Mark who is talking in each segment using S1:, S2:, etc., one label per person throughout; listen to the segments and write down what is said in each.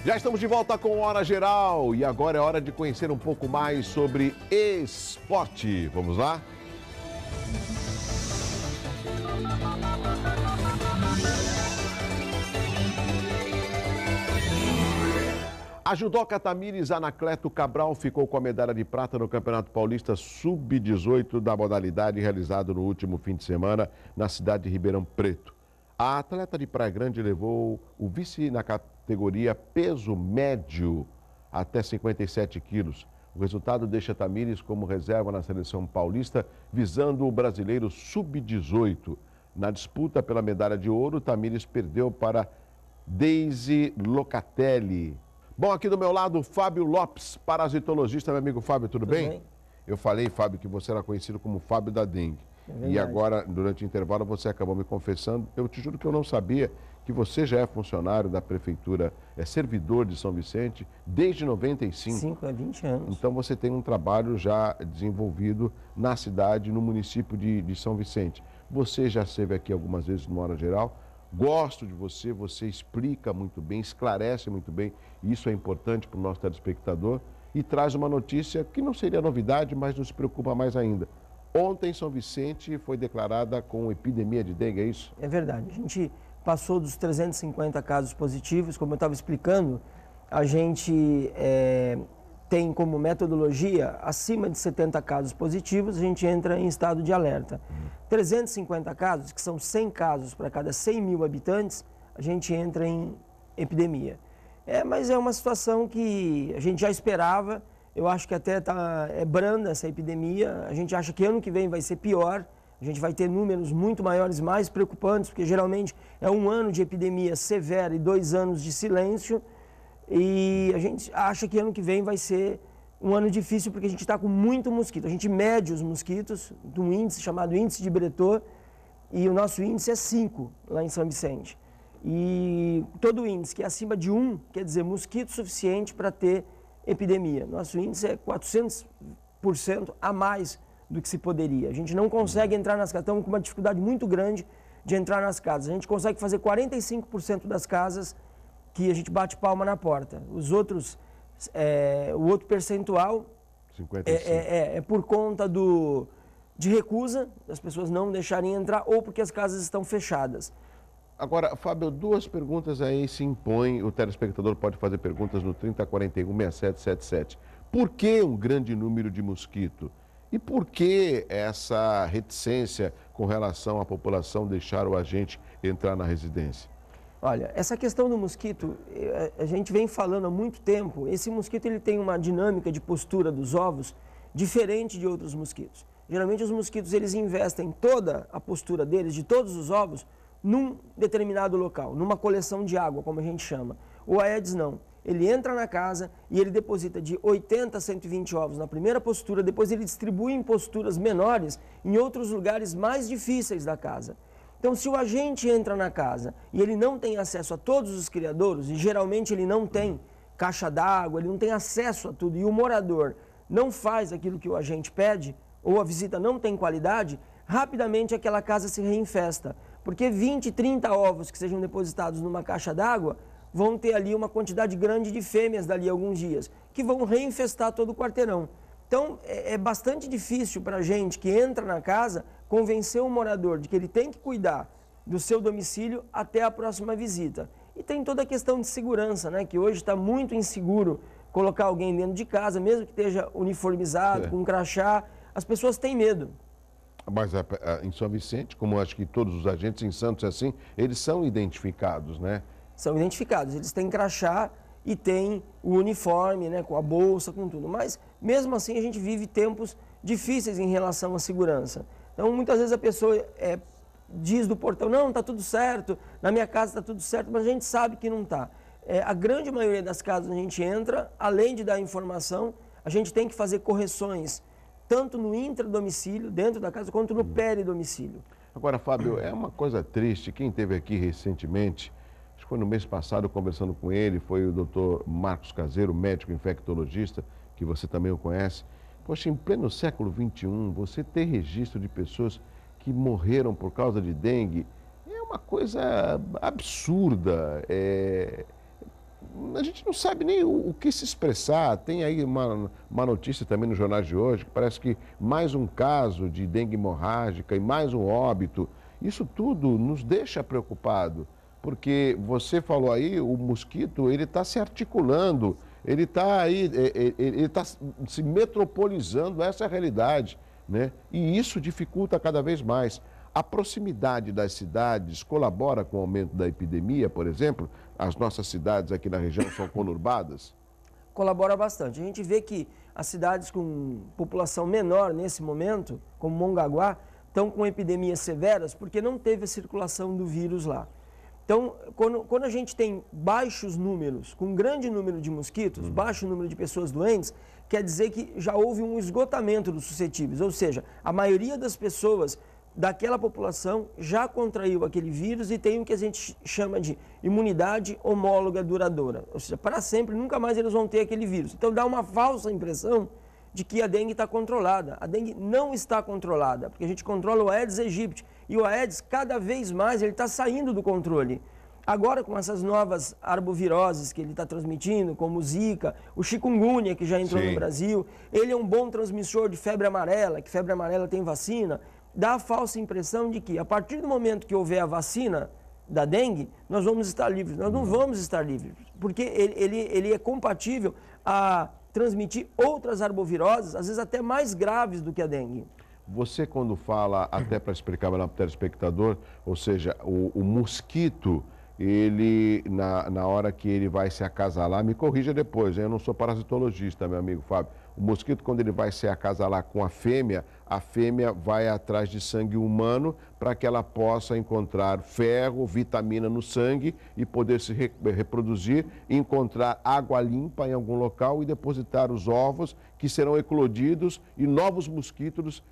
S1: Já estamos de volta com Hora Geral e agora é hora de conhecer um pouco mais sobre esporte. Vamos lá? A judoca Tamires Anacleto Cabral ficou com a medalha de prata no Campeonato Paulista Sub-18 da modalidade realizado no último fim de semana na cidade de Ribeirão Preto. A atleta de Praia Grande levou o vice na categoria peso médio até 57 quilos. O resultado deixa Tamires como reserva na seleção paulista, visando o brasileiro Sub-18. Na disputa pela medalha de ouro, Tamires perdeu para Deise Locatelli. Bom, aqui do meu lado, Fábio Lopes, parasitologista. Meu amigo Fábio, tudo bem? Eu falei, Fábio, que você era conhecido como Fábio da dengue. E agora, durante o intervalo, você acabou me confessando. Eu te juro que eu não sabia que você já é funcionário da prefeitura, é servidor de São Vicente desde 95.
S2: 5 a 20 anos.
S1: Então você tem um trabalho já desenvolvido na cidade, no município de São Vicente. Você já esteve aqui algumas vezes no Hora Geral. Gosto de você, você explica muito bem, esclarece muito bem, e isso é importante para o nosso telespectador, e traz uma notícia que não seria novidade, mas nos preocupa mais ainda. Ontem, São Vicente foi declarada com epidemia de dengue, é isso?
S2: É verdade. A gente passou dos 350 casos positivos, como eu estava explicando, a gente tem como metodologia, acima de 70 casos positivos, a gente entra em estado de alerta. 350 casos, que são 100 casos para cada 100 mil habitantes, a gente entra em epidemia. Mas é uma situação que a gente já esperava, eu acho que até é branda essa epidemia, a gente acha que ano que vem vai ser pior, a gente vai ter números muito maiores, mais preocupantes, porque geralmente é um ano de epidemia severa e 2 anos de silêncio, e a gente acha que ano que vem vai ser um ano difícil porque a gente está com muito mosquito. A gente mede os mosquitos de um índice chamado índice de Breton e o nosso índice é 5 lá em São Vicente. E todo índice que é acima de 1 quer dizer mosquito suficiente para ter epidemia. Nosso índice é 400% a mais do que se poderia. A gente não consegue entrar nas casas, estamos com uma dificuldade muito grande de entrar nas casas. A gente consegue fazer 45% das casas que a gente bate palma na porta. Os outros, o outro percentual
S1: 55.
S2: é por conta de recusa, das pessoas não deixarem entrar ou porque as casas estão fechadas.
S1: Agora, Fábio, 2 perguntas aí se impõem. O telespectador pode fazer perguntas no 3041-6777. Por que um grande número de mosquito? E por que essa reticência com relação à população deixar o agente entrar na residência?
S2: Olha, essa questão do mosquito, a gente vem falando há muito tempo. Esse mosquito ele tem uma dinâmica de postura dos ovos diferente de outros mosquitos. Geralmente os mosquitos eles investem toda a postura deles, de todos os ovos, num determinado local, numa coleção de água, como a gente chama. O Aedes não. Ele entra na casa e ele deposita de 80 a 120 ovos na primeira postura, depois ele distribui em posturas menores em outros lugares mais difíceis da casa. Então, se o agente entra na casa e ele não tem acesso a todos os criadouros, e geralmente ele não tem caixa d'água, ele não tem acesso a tudo, e o morador não faz aquilo que o agente pede, ou a visita não tem qualidade, rapidamente aquela casa se reinfesta. Porque 20, 30 ovos que sejam depositados numa caixa d'água vão ter ali uma quantidade grande de fêmeas dali a alguns dias, que vão reinfestar todo o quarteirão. Então, é bastante difícil para a gente que entra na casa convencer o morador de que ele tem que cuidar do seu domicílio até a próxima visita. E tem toda a questão de segurança, né? Que hoje está muito inseguro colocar alguém dentro de casa, mesmo que esteja uniformizado, com um crachá, as pessoas têm medo.
S1: Mas em São Vicente, como acho que todos os agentes em Santos assim, eles são identificados, né?
S2: São identificados, eles têm crachá e têm o uniforme, né, com a bolsa, com tudo. Mas, mesmo assim, a gente vive tempos difíceis em relação à segurança. Então, muitas vezes a pessoa diz do portão, não, está tudo certo, na minha casa está tudo certo, mas a gente sabe que não está. A grande maioria das casas a gente entra, além de dar informação, a gente tem que fazer correções, tanto no intradomicílio, dentro da casa, quanto no peridomicílio.
S1: Agora, Fábio, é uma coisa triste, quem esteve aqui recentemente, acho que foi no mês passado, conversando com ele, foi o doutor Marcos Caseiro, médico infectologista, que você também o conhece. Poxa, em pleno século XXI, você ter registro de pessoas que morreram por causa de dengue é uma coisa absurda. a gente não sabe nem o que se expressar. Tem aí uma notícia também nos jornais de hoje, que parece que mais um caso de dengue hemorrágica e mais um óbito. Isso tudo nos deixa preocupado, porque você falou aí, o mosquito, ele está se articulando, ele está aí, ele está se metropolizando, essa é a realidade, né? E isso dificulta cada vez mais. A proximidade das cidades colabora com o aumento da epidemia, por exemplo? As nossas cidades aqui na região são conurbadas?
S2: Colabora bastante. A gente vê que as cidades com população menor nesse momento, como Mongaguá, estão com epidemias severas porque não teve a circulação do vírus lá. Então, quando a gente tem baixos números, com um grande número de mosquitos, baixo número de pessoas doentes, quer dizer que já houve um esgotamento dos suscetíveis, ou seja, a maioria das pessoas daquela população já contraiu aquele vírus e tem o que a gente chama de imunidade homóloga duradoura. Ou seja, para sempre, nunca mais eles vão ter aquele vírus. Então dá uma falsa impressão de que a dengue está controlada. A dengue não está controlada, porque a gente controla o Aedes aegypti. E o Aedes, cada vez mais, ele está saindo do controle. Agora, com essas novas arboviroses que ele está transmitindo, como o Zika, o chikungunya, que já entrou no Brasil, ele é um bom transmissor de febre amarela, que febre amarela tem vacina. Dá a falsa impressão de que, a partir do momento que houver a vacina da dengue, nós vamos estar livres. Nós não vamos estar livres, porque ele é compatível a transmitir outras arboviroses, às vezes até mais graves do que a dengue.
S1: Você, quando fala, até para explicar para o telespectador, ou seja, o mosquito, ele, na hora que ele vai se acasalar, me corrija depois, hein? Eu não sou parasitologista, meu amigo Fábio. O mosquito, quando ele vai se acasalar com a fêmea vai atrás de sangue humano para que ela possa encontrar ferro, vitamina no sangue e poder se reproduzir, encontrar água limpa em algum local e depositar os ovos que serão eclodidos e novos mosquitos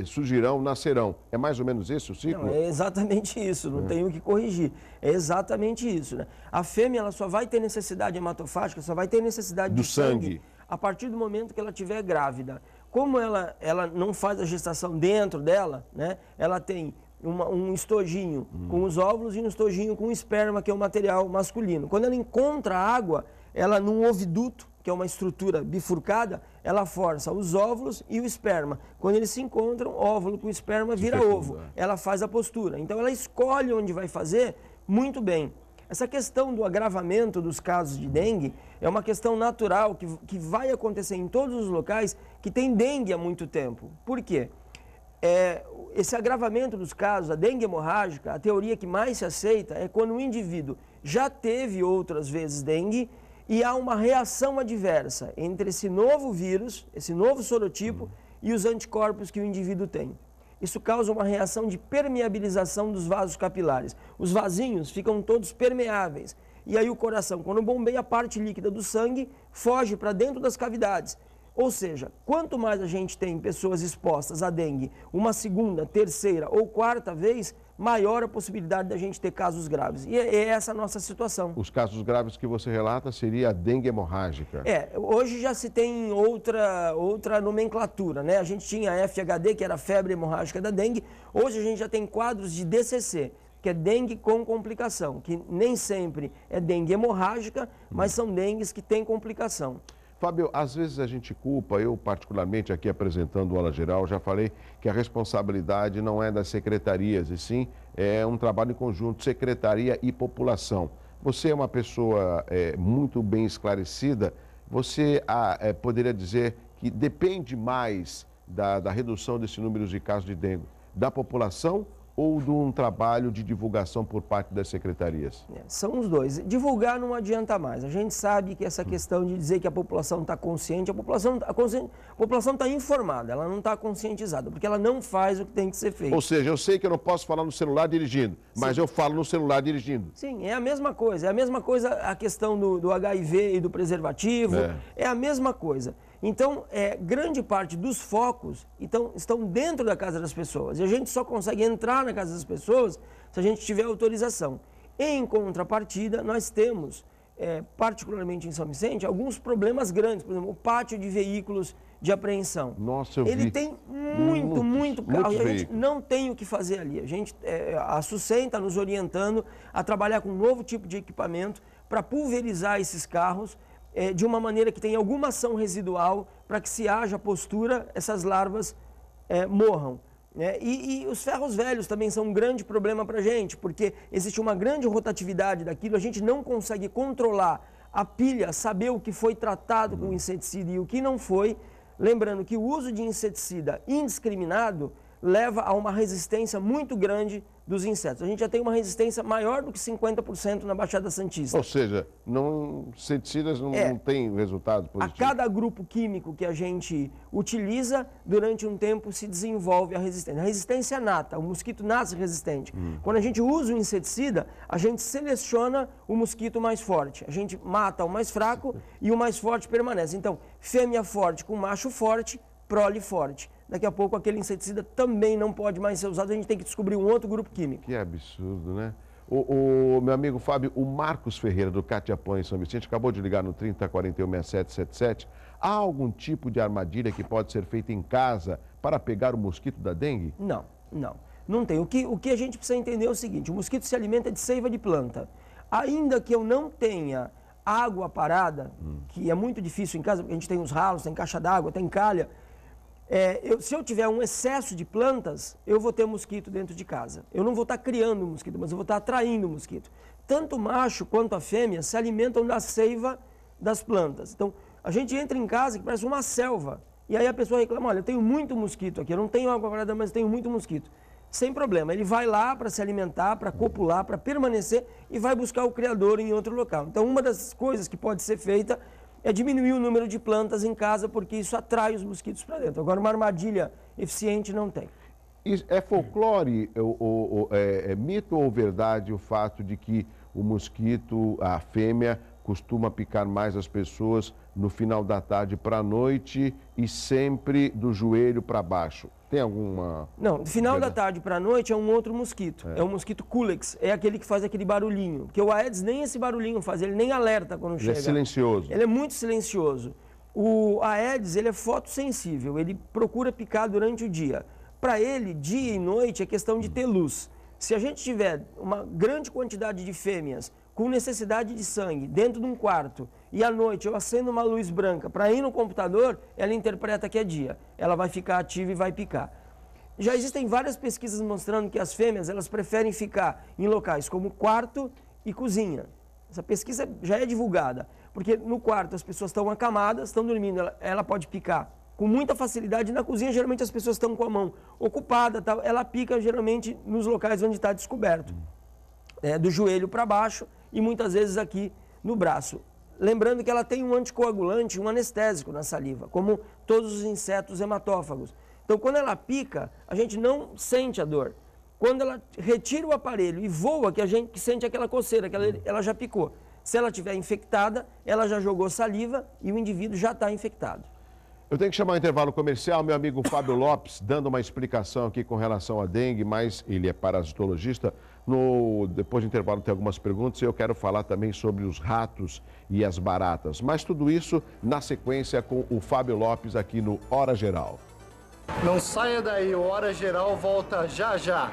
S1: surgirão, nascerão. É mais ou menos esse o ciclo?
S2: Não, é exatamente isso, não tenho o que corrigir. É exatamente isso, né? A fêmea ela só vai ter necessidade hematofágica, só vai ter necessidade
S1: do
S2: de sangue a partir do momento que ela estiver grávida. Como ela não faz a gestação dentro dela, né? Ela tem um estojinho com os óvulos e um estojinho com o esperma, que é o material masculino. Quando ela encontra água, ela num oviduto, que é uma estrutura bifurcada, ela força os óvulos e o esperma. Quando eles se encontram, óvulo com esperma vira ovo. Ela faz a postura. Então ela escolhe onde vai fazer muito bem. Essa questão do agravamento dos casos de dengue é uma questão natural que vai acontecer em todos os locais que tem dengue há muito tempo. Por quê? Esse agravamento dos casos, a dengue hemorrágica, a teoria que mais se aceita é quando o indivíduo já teve outras vezes dengue e há uma reação adversa entre esse novo vírus, esse novo sorotipo e os anticorpos que o indivíduo tem. Isso causa uma reação de permeabilização dos vasos capilares. Os vasinhos ficam todos permeáveis. E aí o coração, quando bombeia a parte líquida do sangue, foge para dentro das cavidades. Ou seja, quanto mais a gente tem pessoas expostas à dengue uma segunda, terceira ou quarta vez, maior a possibilidade da gente ter casos graves. E é essa a nossa situação.
S1: Os casos graves que você relata seria a dengue hemorrágica?
S2: Hoje já se tem outra nomenclatura, né? A gente tinha a FHD, que era a febre hemorrágica da dengue. Hoje a gente já tem quadros de DCC, que é dengue com complicação, que nem sempre é dengue hemorrágica, mas são dengues que têm complicação.
S1: Fábio, às vezes a gente culpa, eu particularmente aqui apresentando o Aula Geral, já falei que a responsabilidade não é das secretarias, e sim é um trabalho em conjunto, secretaria e população. Você é uma pessoa muito bem esclarecida, você poderia dizer que depende mais da redução desse número de casos de dengue da população ou de um trabalho de divulgação por parte das secretarias?
S2: São os dois. Divulgar não adianta mais. A gente sabe que essa questão de dizer que a população está consciente, a população está informada, ela não está conscientizada, porque ela não faz o que tem que ser feito.
S1: Ou seja, eu sei que eu não posso falar no celular dirigindo, mas eu falo no celular dirigindo.
S2: Sim, é a mesma coisa. É a mesma coisa a questão do HIV e do preservativo, é a mesma coisa. Então, grande parte dos focos estão dentro da casa das pessoas. E a gente só consegue entrar na casa das pessoas se a gente tiver autorização. Em contrapartida, nós temos, particularmente em São Vicente, alguns problemas grandes. Por exemplo, o pátio de veículos de apreensão.
S1: Nossa, eu
S2: Ele
S1: vi.
S2: tem muito carro e a gente não tem o que fazer ali. A SUSEM está nos orientando a trabalhar com um novo tipo de equipamento para pulverizar esses carros de uma maneira que tenha alguma ação residual para que, se haja postura, essas larvas morram. E os ferros velhos também são um grande problema para a gente, porque existe uma grande rotatividade daquilo, a gente não consegue controlar a pilha, saber o que foi tratado com inseticida e o que não foi. Lembrando que o uso de inseticida indiscriminado leva a uma resistência muito grande dos insetos. A gente já tem uma resistência maior do que 50% na Baixada Santista.
S1: Ou seja, inseticidas não têm resultado positivo.
S2: A cada grupo químico que a gente utiliza, durante um tempo se desenvolve a resistência. A resistência é nata, o mosquito nasce resistente. Quando a gente usa o inseticida, a gente seleciona o mosquito mais forte. A gente mata o mais fraco e o mais forte permanece. Então, fêmea forte com macho forte, prole forte. Daqui a pouco aquele inseticida também não pode mais ser usado, a gente tem que descobrir um outro grupo químico.
S1: Que absurdo, né? O meu amigo Fábio, o Marcos Ferreira, do Catiapó, em São Vicente, acabou de ligar no 30416777. Há algum tipo de armadilha que pode ser feita em casa para pegar o mosquito da dengue?
S2: Não tem. O que a gente precisa entender é o seguinte: o mosquito se alimenta de seiva de planta. Ainda que eu não tenha água parada, que é muito difícil em casa, porque a gente tem os ralos, tem caixa d'água, tem calha. Se eu tiver um excesso de plantas, eu vou ter mosquito dentro de casa. Eu não vou estar criando mosquito, mas eu vou estar atraindo mosquito. Tanto o macho quanto a fêmea se alimentam da seiva das plantas. Então, a gente entra em casa que parece uma selva. E aí a pessoa reclama: olha, eu tenho muito mosquito aqui, eu não tenho água parada, mas tenho muito mosquito. Sem problema, ele vai lá para se alimentar, para copular, para permanecer e vai buscar o criador em outro local. Então, uma das coisas que pode ser feita é diminuir o número de plantas em casa, porque isso atrai os mosquitos para dentro. Agora, uma armadilha eficiente não tem.
S1: É folclore, é mito ou verdade o fato de que o mosquito, a fêmea, costuma picar mais as pessoas no final da tarde para a noite e sempre do joelho para baixo? Tem alguma...
S2: Não, do final da tarde para a noite é um outro mosquito. É o mosquito Culex, é aquele que faz aquele barulhinho. Porque o Aedes nem esse barulhinho faz, ele nem alerta quando chega.
S1: Ele é silencioso.
S2: Ele é muito silencioso. O Aedes, ele é fotossensível, ele procura picar durante o dia. Para ele, dia e noite é questão de ter luz. Se a gente tiver uma grande quantidade de fêmeas com necessidade de sangue dentro de um quarto e à noite eu acendo uma luz branca para ir no computador, ela interpreta que é dia. Ela vai ficar ativa e vai picar. Já existem várias pesquisas mostrando que as fêmeas elas preferem ficar em locais como quarto e cozinha. Essa pesquisa já é divulgada, porque no quarto as pessoas estão acamadas, estão dormindo, ela pode picar com muita facilidade. Na cozinha, geralmente as pessoas estão com a mão ocupada, tá? Ela pica geralmente nos locais onde está descoberto, do joelho para baixo e muitas vezes aqui no braço. Lembrando que ela tem um anticoagulante, um anestésico na saliva, como todos os insetos hematófagos. Então, quando ela pica, a gente não sente a dor. Quando ela retira o aparelho e voa, que a gente sente aquela coceira, que ela já picou. Se ela estiver infectada, ela já jogou saliva e o indivíduo já está infectado.
S1: Eu tenho que chamar o intervalo comercial, meu amigo Fábio Lopes, dando uma explicação aqui com relação à dengue, mas ele é parasitologista. Depois do intervalo tem algumas perguntas e eu quero falar também sobre os ratos e as baratas. Mas tudo isso na sequência com o Fábio Lopes aqui no Hora Geral.
S3: Não saia daí, o Hora Geral volta já já.